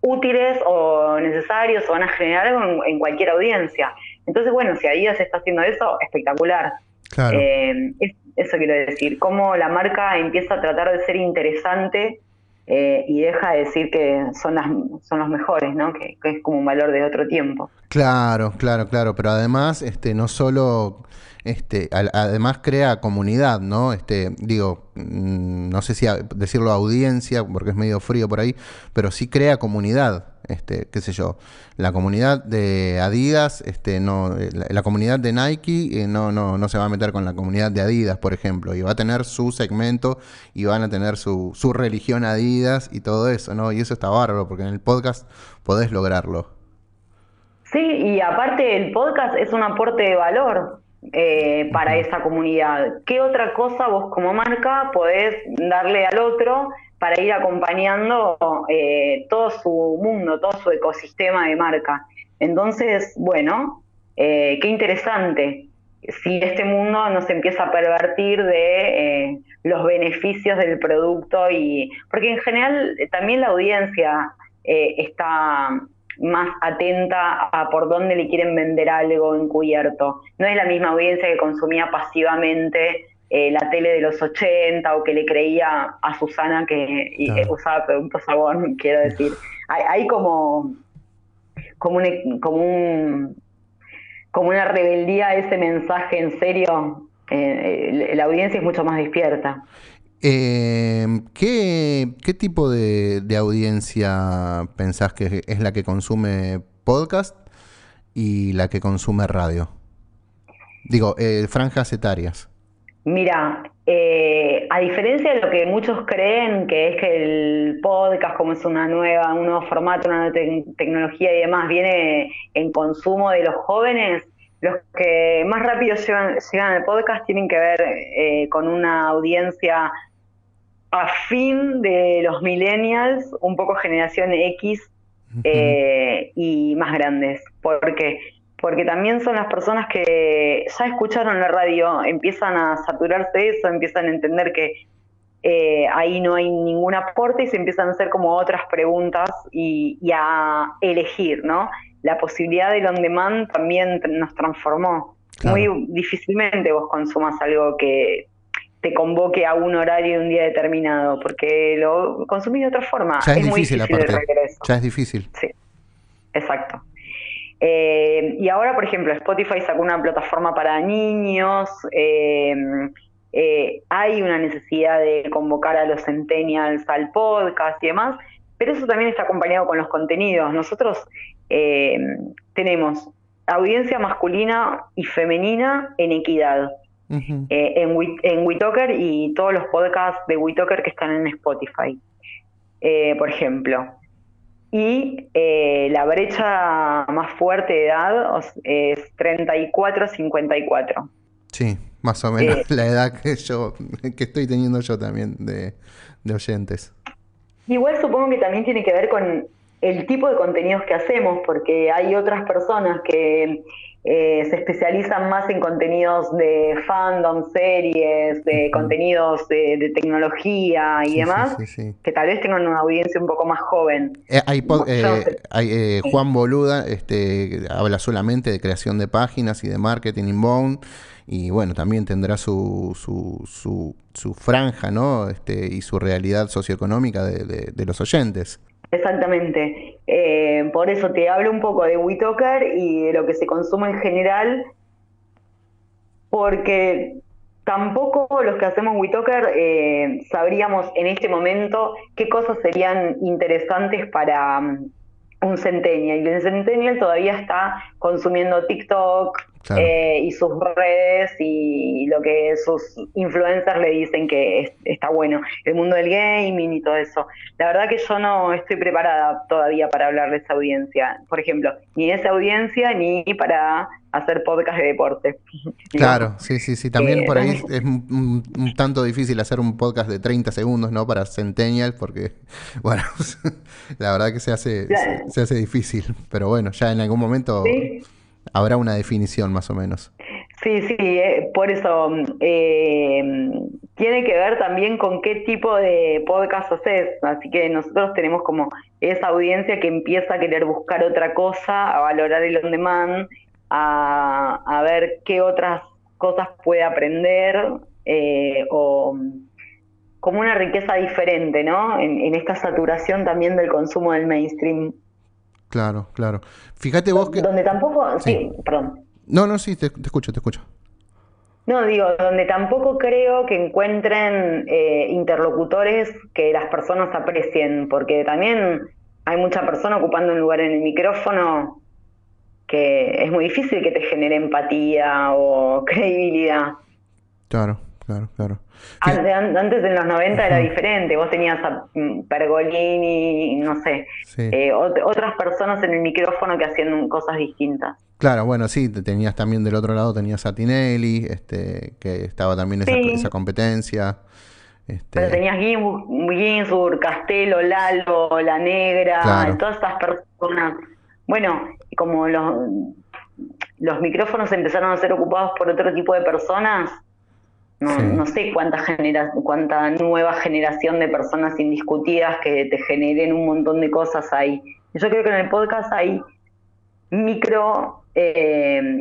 S2: útiles o necesarios o van a generar algo en cualquier audiencia. Entonces, bueno, si Adidas está haciendo eso, espectacular.
S1: Claro.
S2: Eso quiero decir, cómo la marca empieza a tratar de ser interesante y deja de decir que son los mejores, ¿no? Que es como un valor de otro tiempo.
S1: Claro, claro, claro, pero además, no solo, además crea comunidad, ¿no? Digo, no sé si decirlo audiencia, porque es medio frío por ahí, pero sí crea comunidad, qué sé yo, la comunidad de Adidas, no, la comunidad de Nike, no se va a meter con la comunidad de Adidas, por ejemplo, y va a tener su segmento y van a tener su religión Adidas y todo eso, ¿no? Y eso está bárbaro, porque en el podcast podés lograrlo.
S2: Sí, y aparte el podcast es un aporte de valor para esa comunidad. ¿Qué otra cosa vos como marca podés darle al otro para ir acompañando todo su mundo, todo su ecosistema de marca? Entonces, bueno, qué interesante si este mundo no se empieza a pervertir de los beneficios del producto y porque en general también la audiencia está más atenta a por dónde le quieren vender algo encubierto. No es la misma audiencia que consumía pasivamente la tele de los 80 o que le creía a Susana que
S1: Claro.
S2: usaba productos Avon, quiero decir. Hay como, como, un, como una rebeldía a ese mensaje en serio. La audiencia es mucho más despierta.
S1: ¿Qué tipo de audiencia pensás que es la que consume podcast y la que consume radio? Digo, franjas etarias.
S2: Mira, a diferencia de lo que muchos creen, que es que el podcast, como es un nuevo formato, una nueva tecnología y demás, viene en consumo de los jóvenes, los que más rápido llegan al podcast tienen que ver con una audiencia afín de los millennials, un poco generación X
S1: Ujú.
S2: y más grandes. ¿Por qué? Porque también son las personas que ya escucharon la radio, empiezan a saturarse de eso, empiezan a entender que ahí no hay ningún aporte y se empiezan a hacer como otras preguntas y a elegir, ¿no? La posibilidad del on demand también nos transformó.
S1: Claro.
S2: Muy difícilmente vos consumas algo que te convoque a un horario y un día determinado, porque lo consumís de otra forma.
S1: Ya es
S2: Es muy
S1: difícil
S2: difícil el
S1: aparte.
S2: regreso.
S1: Ya es difícil.
S2: Sí, exacto. Y ahora, por ejemplo, Spotify sacó una plataforma para niños. Hay una necesidad de convocar a los centennials al podcast y demás, pero eso también está acompañado con los contenidos. Nosotros eh, tenemos audiencia masculina y femenina en equidad
S1: Ujú.
S2: en WeToker y todos los podcasts de WeToker que están en Spotify, por ejemplo. Y la brecha más fuerte de edad es 34-54.
S1: Sí, más o menos
S2: Eh,
S1: la edad que estoy teniendo yo también de oyentes.
S2: Igual supongo que también tiene que ver con el tipo de contenidos que hacemos, porque hay otras personas que se especializan más en contenidos de fandom, series, de
S1: Ujú.
S2: contenidos de tecnología y
S1: Sí, sí,
S2: demás,
S1: sí, sí.
S2: que tal vez tengan una audiencia un poco más joven. Yo no sé.
S1: Juan Boluda habla solamente de creación de páginas y de marketing inbound. Y bueno, también tendrá su franja, ¿no? Y su realidad socioeconómica de los oyentes.
S2: Exactamente. Por eso te hablo un poco de WeToker y de lo que se consume en general, porque tampoco los que hacemos WeToker sabríamos en este momento qué cosas serían interesantes para un centennial. Y el centennial todavía está consumiendo TikTok
S1: Claro.
S2: y sus redes y lo que sus influencers le dicen que está bueno, el mundo del gaming y todo eso. La verdad que yo no estoy preparada todavía para hablar de esa audiencia, por ejemplo, ni de esa audiencia ni para hacer podcast de deporte. Digo,
S1: Claro, sí, sí, sí. También por ahí es un tanto difícil hacer un podcast de 30 segundos, ¿no? Para Centennial, porque, bueno, la verdad que se hace difícil. Pero bueno, ya en algún momento
S2: sí,
S1: habrá una definición más o menos.
S2: sí, sí, por eso tiene que ver también con qué tipo de podcast haces. Así que nosotros tenemos como esa audiencia que empieza a querer buscar otra cosa, a valorar el on demand, a ver qué otras cosas puede aprender o como una riqueza diferente, ¿no? En esta saturación también del consumo del mainstream,
S1: Claro, claro. Fíjate vos que...
S2: donde tampoco,
S1: Sí.
S2: sí, perdón.
S1: No, no, sí, te escucho, te escucho.
S2: No, digo, donde tampoco creo que encuentren interlocutores que las personas aprecien, porque también hay mucha persona ocupando un lugar en el micrófono que es muy difícil que te genere empatía o credibilidad.
S1: Claro, claro, claro. Fíjate,
S2: Antes en los 90 era
S1: ujú,
S2: diferente, vos tenías a Pergolini, no sé,
S1: sí.
S2: otras personas en el micrófono que hacían cosas distintas.
S1: Claro, bueno, sí, tenías también del otro lado, tenías a Tinelli, que estaba también esa
S2: Sí,
S1: competencia.
S2: pero
S1: Este,
S2: tenías Ginsburg, Castelo, Lalo, La Negra,
S1: claro,
S2: todas estas personas. Bueno, como los micrófonos empezaron a ser ocupados por otro tipo de personas,
S1: sí.
S2: no sé cuánta nueva generación de personas indiscutidas que te generen un montón de cosas hay. Yo creo que en el podcast hay micro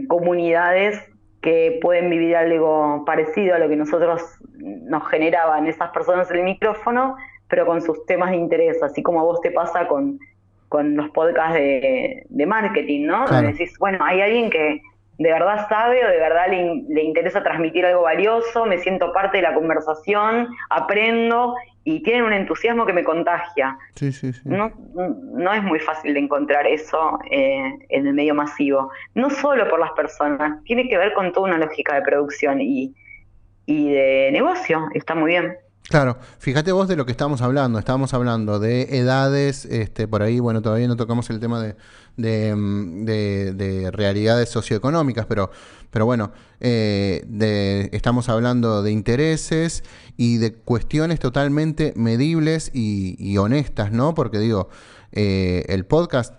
S2: comunidades que pueden vivir algo parecido a lo que nosotros nos generaban esas personas en el micrófono, pero con sus temas de interés, así como a vos te pasa con los podcasts de marketing, ¿no? Donde
S1: Claro.
S2: decís, bueno, hay alguien que de verdad sabe o de verdad le interesa transmitir algo valioso, me siento parte de la conversación, aprendo y tienen un entusiasmo que me contagia.
S1: Sí, sí, sí.
S2: No, no es muy fácil de encontrar eso en el medio masivo. No solo por las personas, tiene que ver con toda una lógica de producción y de negocio. Está muy bien.
S1: Claro, fíjate vos de lo que estábamos hablando de edades, por ahí, bueno, todavía no tocamos el tema de realidades socioeconómicas, pero bueno, estamos hablando de intereses y de cuestiones totalmente medibles y honestas, ¿no? Porque digo, el podcast,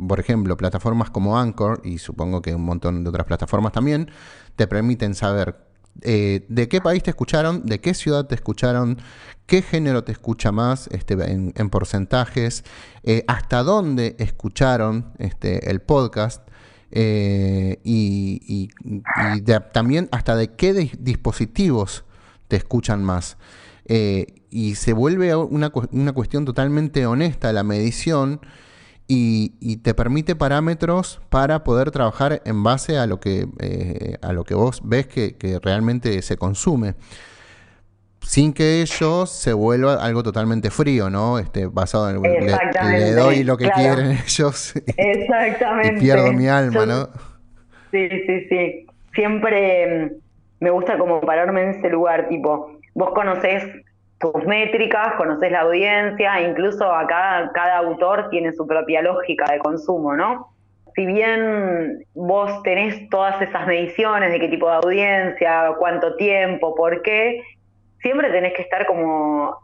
S1: por ejemplo, plataformas como Anchor y supongo que un montón de otras plataformas también, te permiten saber de qué país te escucharon, de qué ciudad te escucharon, qué género te escucha más en porcentajes, hasta dónde escucharon el podcast también hasta de qué dispositivos te escuchan más. Y se vuelve una cuestión totalmente honesta la medición y te permite parámetros para poder trabajar en base a lo que vos ves que realmente se consume. Sin que ello se vuelva algo totalmente frío, ¿no? Basado en le doy
S2: Exactamente,
S1: lo que quieren
S2: claro,
S1: ellos y pierdo mi
S2: exactamente.
S1: alma,
S2: Yo,
S1: ¿no?
S2: sí, sí, sí. Siempre me gusta como pararme en ese lugar, tipo, vos conocés tus métricas, conocés la audiencia, incluso acá cada autor tiene su propia lógica de consumo, ¿no? Si bien vos tenés todas esas mediciones de qué tipo de audiencia, cuánto tiempo, por qué, siempre tenés que estar como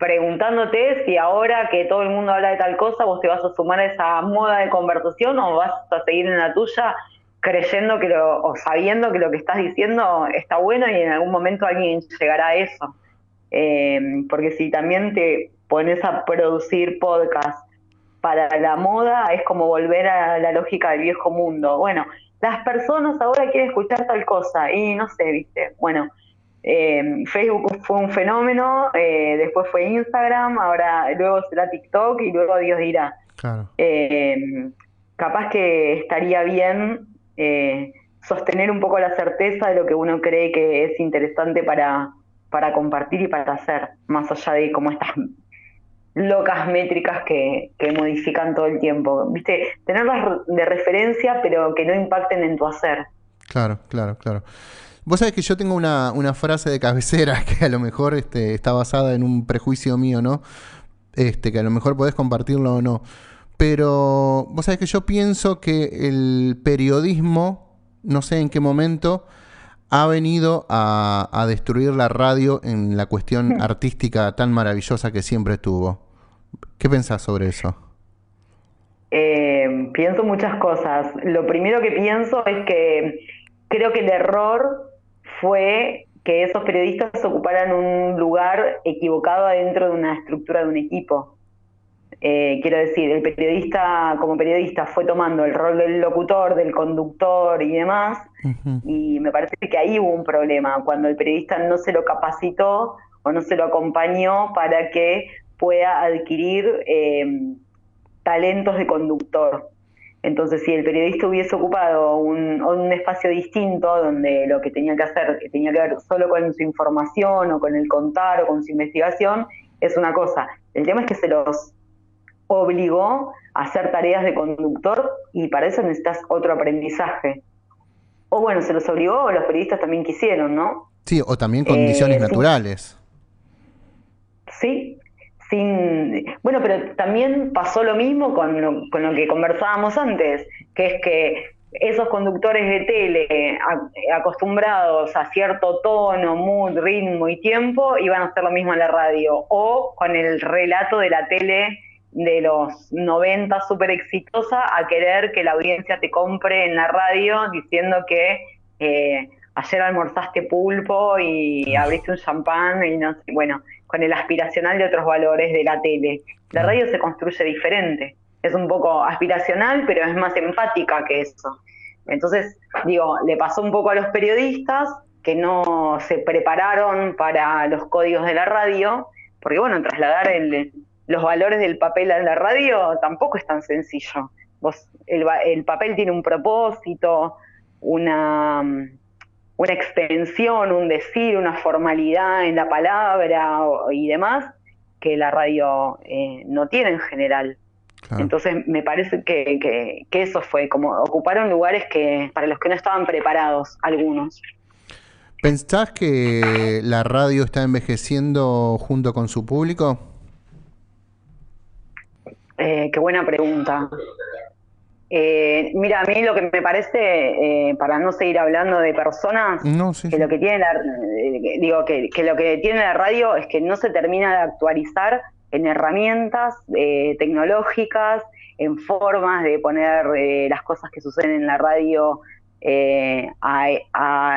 S2: preguntándote si ahora que todo el mundo habla de tal cosa, vos te vas a sumar a esa moda de conversación o vas a seguir en la tuya creyendo o sabiendo que lo que estás diciendo está bueno y en algún momento alguien llegará a eso. Porque si también te pones a producir podcast para la moda, es como volver a la lógica del viejo mundo. Bueno, las personas ahora quieren escuchar tal cosa y no sé, viste. Bueno, Facebook fue un fenómeno, después fue Instagram, ahora luego será TikTok y luego Dios dirá.
S1: Claro.
S2: Capaz que estaría bien sostener un poco la certeza de lo que uno cree que es interesante para compartir y para hacer, más allá de como estas locas métricas que modifican todo el tiempo. ¿Viste? Tenerlas de referencia, pero que no impacten en tu hacer.
S1: Claro, claro, claro. Vos sabés que yo tengo una frase de cabecera que a lo mejor está basada en un prejuicio mío, ¿no? Que a lo mejor podés compartirlo o no. Pero vos sabés que yo pienso que el periodismo, no sé en qué momento, ha venido a destruir la radio en la cuestión artística tan maravillosa que siempre tuvo. ¿Qué pensás sobre eso?
S2: Pienso muchas cosas. Lo primero que pienso es que creo que el error fue que esos periodistas ocuparan un lugar equivocado adentro de una estructura de un equipo. Quiero decir, el periodista como periodista fue tomando el rol del locutor, del conductor y demás,
S1: Ujú.
S2: y me parece que ahí hubo un problema, cuando el periodista no se lo capacitó o no se lo acompañó para que pueda adquirir talentos de conductor. Entonces, si el periodista hubiese ocupado un espacio distinto donde lo que tenía que hacer, que tenía que ver solo con su información o con el contar o con su investigación, es una cosa. El tema es que se los obligó a hacer tareas de conductor y para eso necesitas otro aprendizaje. O bueno, se los obligó o los periodistas también quisieron, ¿no?
S1: Sí, o también condiciones
S2: Sí,
S1: naturales.
S2: sí, bueno, pero también pasó lo mismo con lo que conversábamos antes, que es que esos conductores de tele acostumbrados a cierto tono, mood, ritmo y tiempo iban a hacer lo mismo en la radio, o con el relato de la tele de los 90 súper exitosa a querer que la audiencia te compre en la radio diciendo que ayer almorzaste pulpo y
S1: Ah,
S2: abriste un champán y no sé, bueno, con el aspiracional de otros valores de la tele. La
S1: claro.
S2: radio se construye diferente, es un poco aspiracional, pero es más empática que eso. Entonces, digo, le pasó un poco a los periodistas que no se prepararon para los códigos de la radio, porque bueno, trasladar los valores del papel a la radio tampoco es tan sencillo. El papel tiene un propósito, una, una extensión, un decir, una formalidad en la palabra y demás, que la radio no tiene en general.
S1: Claro.
S2: Entonces me parece que eso fue, como ocuparon lugares que para los que no estaban preparados algunos.
S1: ¿Pensás que la radio está envejeciendo junto con su público?
S2: Qué buena pregunta. Mira, a mí lo que me parece, para no seguir hablando de personas,
S1: No, sí,
S2: que
S1: sí.
S2: lo que tiene digo que lo que tiene la radio es que no se termina de actualizar en herramientas tecnológicas, en formas de poner las cosas que suceden en la radio,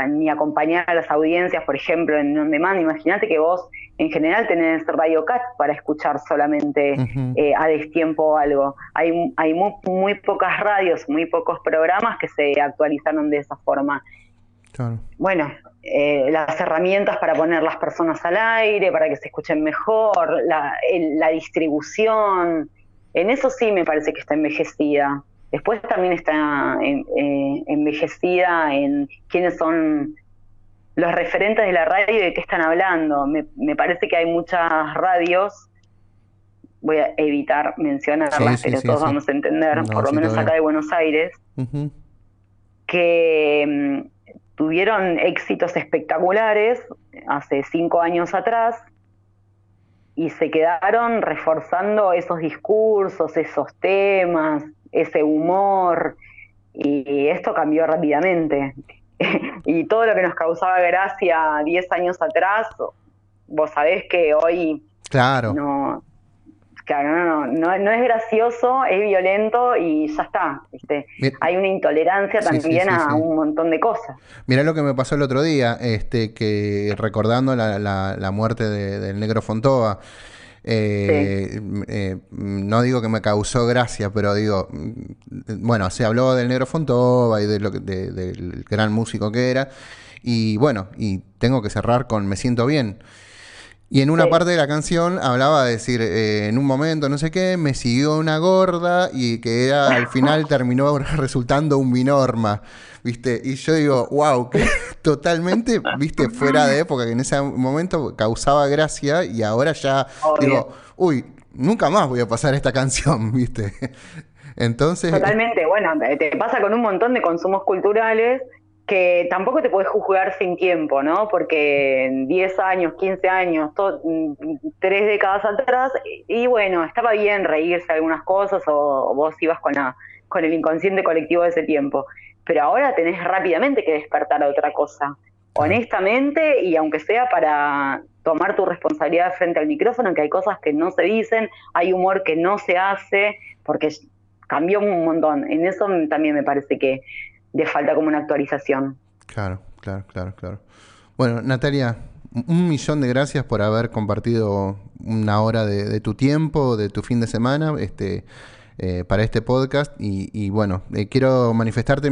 S2: ni acompañar a las audiencias, por ejemplo, en on demand. Imagínate que vos en general tenés Radio Cat para escuchar solamente
S1: Ujú.
S2: a destiempo o algo. Hay muy pocas radios, muy pocos programas que se actualizaron de esa forma.
S1: Claro.
S2: Bueno, las herramientas para poner las personas al aire, para que se escuchen mejor, la distribución, en eso sí me parece que está envejecida. Después también está envejecida en quiénes son los referentes de la radio y de qué están hablando. Me parece que hay muchas radios, voy a evitar
S1: Sí,
S2: mencionarlas,
S1: sí,
S2: pero
S1: sí,
S2: todos
S1: sí.
S2: vamos a entender,
S1: No,
S2: por lo
S1: sí, todo
S2: menos acá
S1: bien.
S2: de Buenos Aires,
S1: Ujú.
S2: que tuvieron éxitos espectaculares hace 5 años atrás y se quedaron reforzando esos discursos, esos temas, ese humor, y esto cambió rápidamente. Y todo lo que nos causaba gracia 10 años atrás, vos sabés que hoy
S1: Claro.
S2: No, claro, no es gracioso, es violento y ya está, ¿viste?
S1: Mi-
S2: Hay una intolerancia
S1: Sí, sí,
S2: también
S1: sí,
S2: a
S1: sí.
S2: un montón de cosas.
S1: Mirá lo que me pasó el otro día, que recordando la muerte del negro Fontova,
S2: Sí,
S1: no digo que me causó gracia, pero digo, bueno, se habló del negro Fontova y del gran músico que era, y bueno, y tengo que cerrar con Me siento bien. Y en una
S2: sí.
S1: parte de la canción hablaba de decir, en un momento, no sé qué, me siguió una gorda y que era, al final terminó resultando un Binorma, ¿viste? Y yo digo, wow, que totalmente, ¿viste? Fuera de época, que en ese momento causaba gracia y ahora ya
S2: Obvio.
S1: digo, uy, nunca más voy a pasar esta canción, ¿viste? Entonces,
S2: Totalmente, bueno, te pasa con un montón de consumos culturales que tampoco te puedes juzgar sin tiempo, ¿no? Porque en 10 años, 15 años, 3 décadas atrás, y bueno, estaba bien reírse de algunas cosas o vos ibas con el inconsciente colectivo de ese tiempo, pero ahora tenés rápidamente que despertar a otra cosa,
S1: claro.
S2: honestamente, y aunque sea para tomar tu responsabilidad frente al micrófono, que hay cosas que no se dicen, hay humor que no se hace, porque cambió un montón. En eso también me parece que le falta como una actualización.
S1: Claro, claro, claro, claro. Bueno, Natalia, un millón de gracias por haber compartido una hora de tu tiempo, de tu fin de semana, para este podcast. Y bueno, quiero manifestarte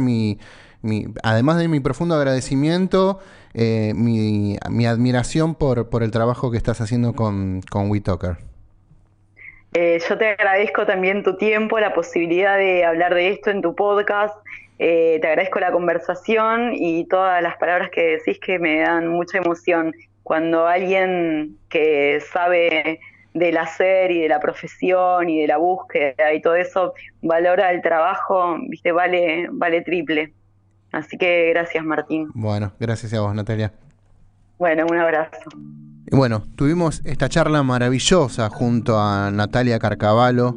S1: además de mi profundo agradecimiento, mi admiración por el trabajo que estás haciendo con WeTalker.
S2: Yo te agradezco también tu tiempo, la posibilidad de hablar de esto en tu podcast. Te agradezco la conversación y todas las palabras que decís que me dan mucha emoción. Cuando alguien que sabe del hacer y de la profesión y de la búsqueda y todo eso valora el trabajo, viste, vale triple. Así que gracias, Martín.
S1: Bueno, gracias a vos, Natalia.
S2: Bueno, un abrazo.
S1: Y bueno, tuvimos esta charla maravillosa junto a Natalia Carcavallo,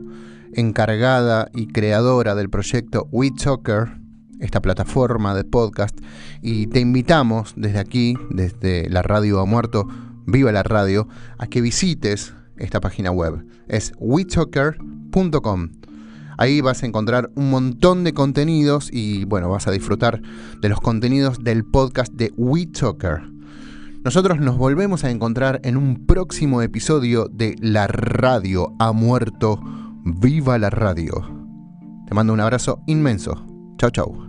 S1: encargada y creadora del proyecto WeTalker, esta plataforma de podcast, y te invitamos desde aquí, desde la Radio Ha Muerto, Viva la Radio, a que visites esta página web. Es wetalker.com. Ahí vas a encontrar un montón de contenidos y bueno, vas a disfrutar de los contenidos del podcast de WeTalker. Nosotros nos volvemos a encontrar en un próximo episodio de La Radio Ha Muerto. ¡Viva la radio! Te mando un abrazo inmenso. Chau, chau.